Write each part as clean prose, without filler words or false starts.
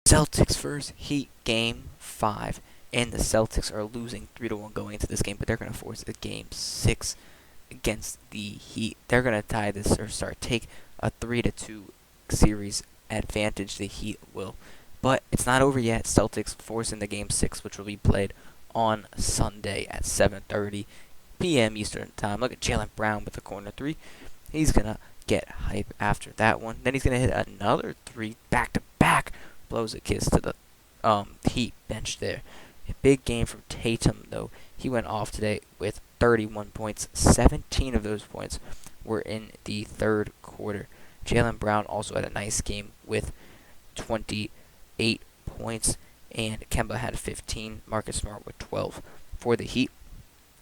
Celtics first Heat game 5, and the Celtics are losing 3-1 going into this game, but they're going to force a game 6 against the Heat. They're going to tie this or take a 3-2 series advantage. The Heat will, but it's not over yet. Celtics forcing the game 6, which will be played on Sunday at 7:30 p.m. Eastern time. Look at Jaylen Brown with the corner 3. He's going to get hype after that one. Then he's going to hit another 3 back to back. Blows a kiss to the Heat bench there. A big game from Tatum, though. He went off today with 31 points. 17 of those points were in the third quarter. Jaylen Brown also had a nice game with 28 points, and Kemba had 15. Marcus Smart with 12. For the Heat,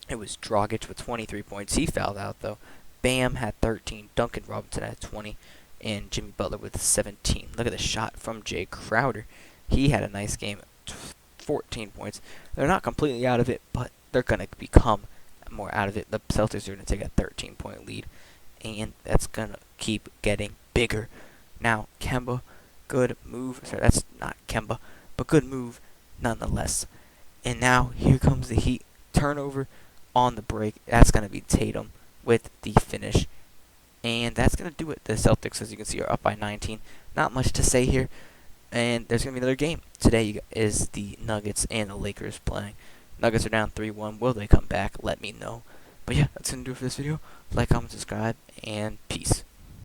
it was Dragic with 23 points. He fouled out, though. Bam had 13. Duncan Robinson had 20. And Jimmy Butler with 17. Look at the shot from Jay Crowder. He had a nice game, 14 points. They're not completely out of it, but they're going to become more out of it. The Celtics are going to take a 13-point lead, and that's going to keep getting bigger. Now, Kemba, good move. Sorry, that's not Kemba, but good move nonetheless. And now, here comes the Heat. Turnover on the break. That's going to be Tatum with the finish. And that's going to do it. The Celtics, as you can see, are up by 19. Not much to say here. And there's going to be another game. Today is the Nuggets and the Lakers playing. Nuggets are down 3-1. Will they come back? Let me know. But yeah, that's going to do it for this video. Like, comment, subscribe, and peace.